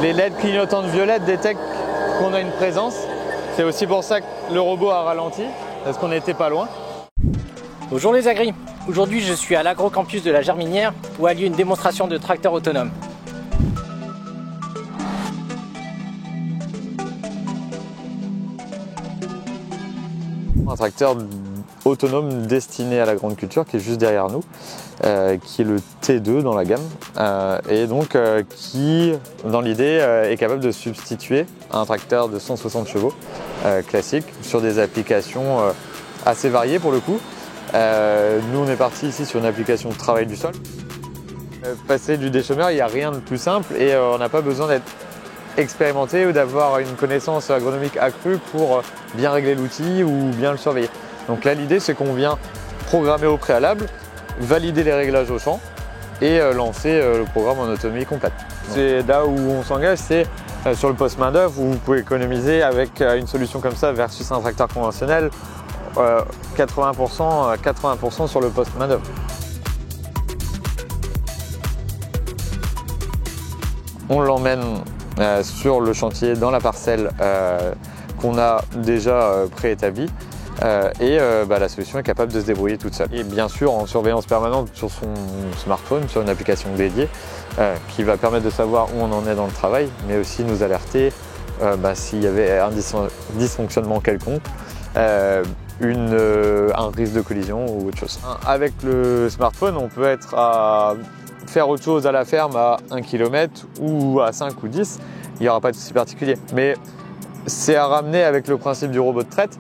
Les LED clignotantes violettes détectent qu'on a une présence. C'est aussi pour ça que le robot a ralenti, parce qu'on n'était pas loin. Bonjour les agris. Aujourd'hui je suis à l'agrocampus de la Germinière où a lieu une démonstration de tracteur autonome. Un tracteur autonome destiné à la grande culture qui est juste derrière nous, qui est le T2 dans la gamme, et donc qui, dans l'idée, est capable de substituer un tracteur de 160 chevaux classique sur des applications assez variées pour le coup. Nous on est parti ici sur une application de travail du sol. Passer du déchômeur, il n'y a rien de plus simple et on n'a pas besoin d'être expérimenté ou d'avoir une connaissance agronomique accrue pour bien régler l'outil ou bien le surveiller. Donc là l'idée c'est qu'on vient programmer au préalable, valider les réglages au champ et lancer le programme en autonomie complète. C'est là où on s'engage, c'est sur le poste main d'œuvre où vous pouvez économiser avec une solution comme ça versus un tracteur conventionnel 80% sur le poste main d'œuvre. On l'emmène sur le chantier dans la parcelle qu'on a déjà préétablie et la solution est capable de se débrouiller toute seule. Et bien sûr en surveillance permanente sur son smartphone, sur une application dédiée qui va permettre de savoir où on en est dans le travail, mais aussi nous alerter s'il y avait un dysfonctionnement quelconque, un risque de collision ou autre chose. Avec le smartphone, on peut être à faire autre chose à la ferme à 1 km ou à 5 ou 10, il n'y aura pas de souci particulier. Mais c'est à ramener avec le principe du robot de traite.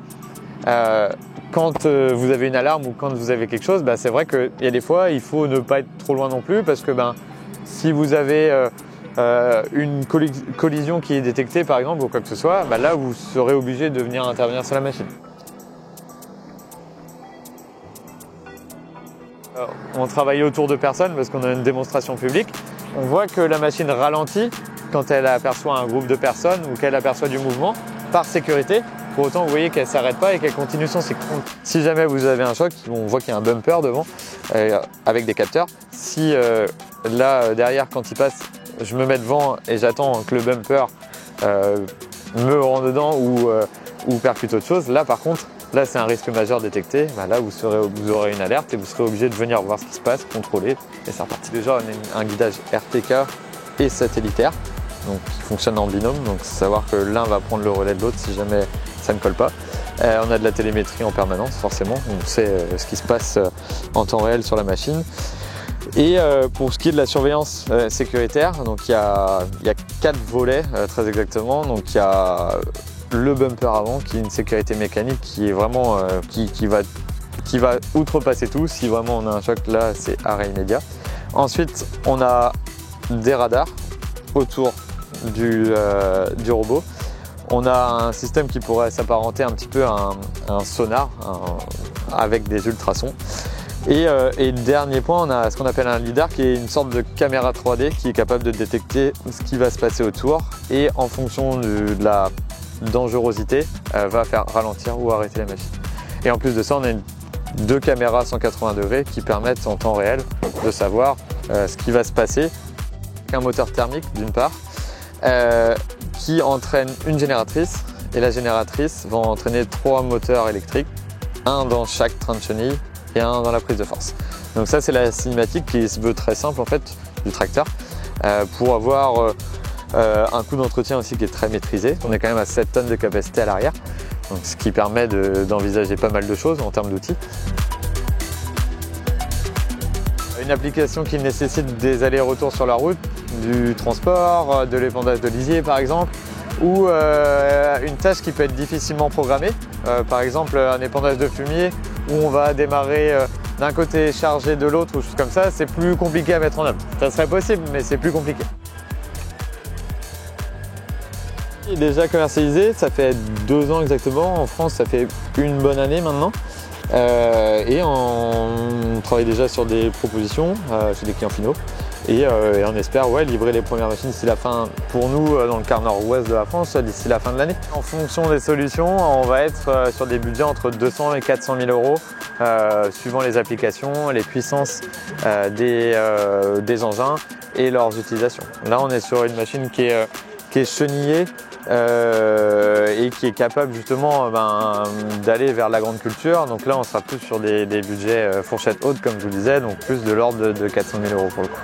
Quand vous avez une alarme ou quand vous avez quelque chose, c'est vrai qu'il y a des fois, il faut ne pas être trop loin non plus parce que si vous avez une collision qui est détectée par exemple ou quoi que ce soit, là vous serez obligé de venir intervenir sur la machine. On travaille autour de personnes parce qu'on a une démonstration publique. On voit que la machine ralentit quand elle aperçoit un groupe de personnes ou qu'elle aperçoit du mouvement par sécurité. Pour autant, vous voyez qu'elle ne s'arrête pas et qu'elle continue son cycle. Si jamais vous avez un choc, on voit qu'il y a un bumper devant avec des capteurs. Si là, derrière, quand il passe, je me mets devant et j'attends que le bumper me rentre dedans ou percute autre chose, là par contre, là c'est un risque majeur détecté, là vous aurez une alerte et vous serez obligé de venir voir ce qui se passe, contrôler et c'est reparti. Déjà on a un guidage RTK et satellitaire, donc qui fonctionne en binôme, donc savoir que l'un va prendre le relais de l'autre si jamais ça ne colle pas. On a de la télémétrie en permanence forcément, on sait ce qui se passe en temps réel sur la machine. Et pour ce qui est de la surveillance sécuritaire, donc il y a 4 volets très exactement. Donc il y a le bumper avant qui est une sécurité mécanique qui est vraiment qui va outrepasser tout. Si vraiment on a un choc là, c'est arrêt immédiat. Ensuite on a des radars autour du robot. On a un système qui pourrait s'apparenter un petit peu à un sonar avec des ultrasons. Et dernier point, on a ce qu'on appelle un lidar qui est une sorte de caméra 3D qui est capable de détecter ce qui va se passer autour et en fonction de la dangerosité va faire ralentir ou arrêter la machine. Et en plus de ça, on a deux caméras 180 degrés qui permettent en temps réel de savoir ce qui va se passer. Un moteur thermique d'une part qui entraîne une génératrice et la génératrice va entraîner 3 moteurs électriques, un dans chaque train de chenille et un dans la prise de force. Donc ça c'est la cinématique qui se veut très simple en fait du tracteur pour avoir un coût d'entretien aussi qui est très maîtrisé. On est quand même à 7 tonnes de capacité à l'arrière, donc ce qui permet d'envisager pas mal de choses en termes d'outils. Une application qui nécessite des allers-retours sur la route, du transport, de l'épandage de lisier par exemple, ou une tâche qui peut être difficilement programmée, par exemple un épandage de fumier où on va démarrer d'un côté chargé de l'autre ou choses comme ça, c'est plus compliqué à mettre en œuvre. Ça serait possible mais c'est plus compliqué. Il est déjà commercialisé, ça fait 2 ans exactement, en France ça fait une bonne année maintenant. Et on travaille déjà sur des propositions chez des clients finaux et on espère livrer les premières machines d'ici la fin, pour nous dans le quart nord-ouest de la France, d'ici la fin de l'année. En fonction des solutions, on va être sur des budgets entre 200 et 400 000 euros suivant les applications, les puissances des engins et leurs utilisations. Là on est sur une machine qui est qui est chenillé et qui est capable justement d'aller vers la grande culture. Donc là on sera plus sur des budgets fourchette haute comme je vous disais, donc plus de l'ordre de 400 000 € pour le coup.